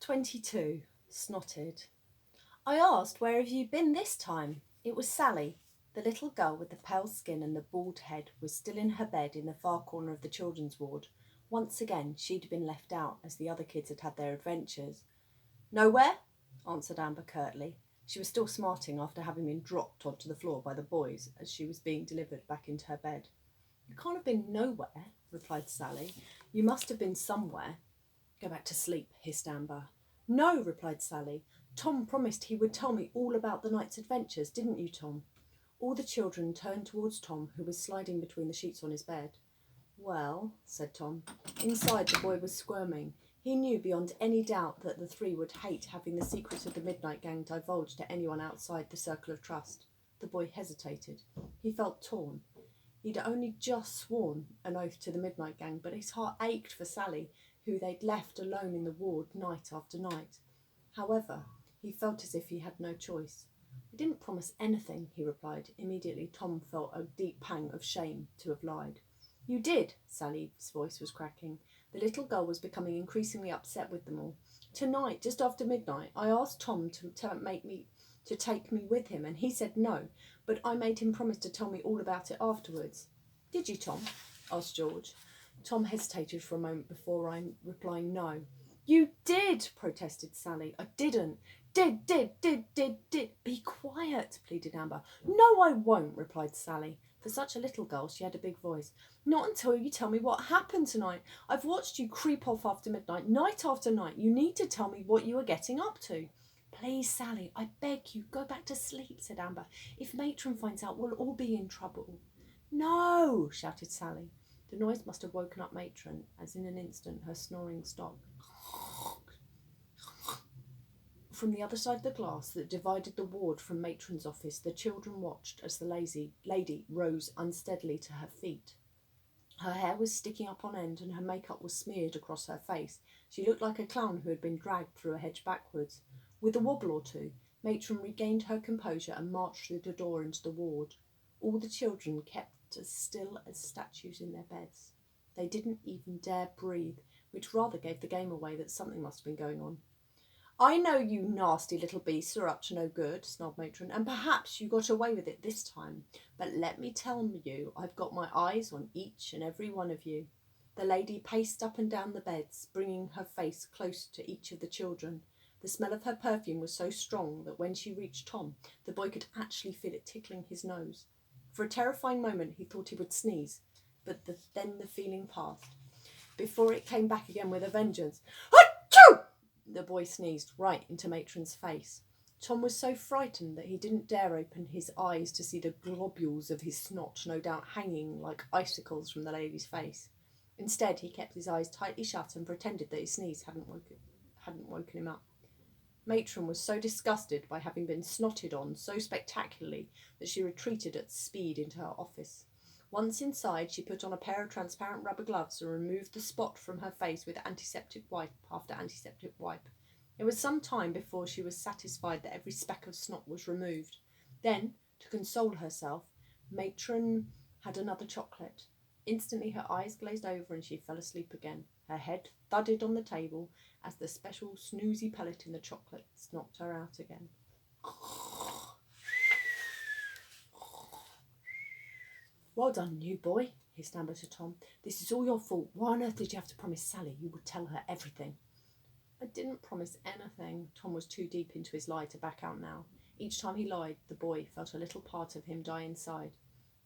22. Snotted. I asked, "Where have you been this time?" It was Sally. The little girl with the pale skin and the bald head was still in her bed in the far corner of the children's ward. Once again, she'd been left out, as the other kids had had their adventures. "Nowhere," answered Amber curtly. She was still smarting after having been dropped onto the floor by the boys as she was being delivered back into her bed. "You can't have been nowhere," replied Sally. "You must have been somewhere." "Go back to sleep," hissed Amber. "No," replied Sally. "Tom promised he would tell me all about the night's adventures, didn't you, Tom?" All the children turned towards Tom, who was sliding between the sheets on his bed. "Well," said Tom. Inside, the boy was squirming. He knew beyond any doubt that the three would hate having the secrets of the Midnight Gang divulged to anyone outside the circle of trust. The boy hesitated. He felt torn. He'd only just sworn an oath to the Midnight Gang, but his heart ached for Sally, who they'd left alone in the ward night after night. However, he felt as if he had no choice. "I didn't promise anything," he replied. Immediately, Tom felt a deep pang of shame to have lied. "You did," Sally's voice was cracking. The little girl was becoming increasingly upset with them all. "Tonight, just after midnight, I asked Tom to take me with him, and he said no, but I made him promise to tell me all about it afterwards." "Did you, Tom?" asked George. Tom hesitated for a moment before replying no. "You did," protested Sally. "I didn't." Did. "Be quiet," pleaded Amber. "No, I won't," replied Sally. For such a little girl, she had a big voice. "Not until you tell me what happened tonight. I've watched you creep off after midnight, night after night. You need to tell me what you were getting up to." "Please, Sally, I beg you, go back to sleep," said Amber. "If Matron finds out, we'll all be in trouble." "No," shouted Sally. The noise must have woken up Matron, as in an instant her snoring stopped. From the other side of the glass that divided the ward from Matron's office, the children watched as the lady rose unsteadily to her feet. Her hair was sticking up on end and her makeup was smeared across her face. She looked like a clown who had been dragged through a hedge backwards. With a wobble or two, Matron regained her composure and marched through the door into the ward. All the children kept as still as statues in their beds. They didn't even dare breathe, which rather gave the game away that something must have been going on. "I know you nasty little beasts are up to no good," snarled Matron, "and perhaps you got away with it this time. But let me tell you, I've got my eyes on each and every one of you." The lady paced up and down the beds, bringing her face close to each of the children. The smell of her perfume was so strong that when she reached Tom, the boy could actually feel it tickling his nose. For a terrifying moment, he thought he would sneeze, but then the feeling passed, before it came back again with a vengeance. "Achoo!" The boy sneezed right into Matron's face. Tom was so frightened that he didn't dare open his eyes to see the globules of his snot, no doubt hanging like icicles from the lady's face. Instead, he kept his eyes tightly shut and pretended that his sneeze hadn't woken him up. Matron was so disgusted by having been snotted on so spectacularly that she retreated at speed into her office. Once inside, she put on a pair of transparent rubber gloves and removed the spot from her face with antiseptic wipe after antiseptic wipe. It was some time before she was satisfied that every speck of snot was removed. Then, to console herself, Matron had another chocolate. Instantly her eyes glazed over and she fell asleep again. Her head thudded on the table as the special snoozy pellet in the chocolates knocked her out again. "Well done, new boy," hissed Amber to Tom. "This is all your fault. Why on earth did you have to promise Sally you would tell her everything?" "I didn't promise anything." Tom was too deep into his lie to back out now. Each time he lied, the boy felt a little part of him die inside.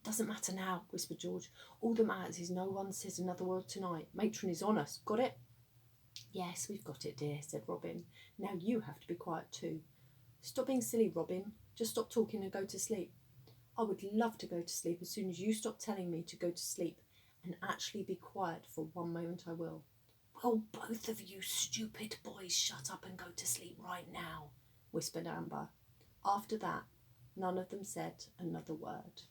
"Doesn't matter now," whispered George. "All that matters is no one says another word tonight. Matron is on us. Got it?" "Yes, we've got it, dear," said Robin. "Now you have to be quiet too." "Stop being silly, Robin. Just stop talking and go to sleep." "I would love to go to sleep as soon as you stop telling me to go to sleep and actually be quiet for one moment. I will." "Well, both of you stupid boys shut up and go to sleep right now," whispered Amber. After that, none of them said another word.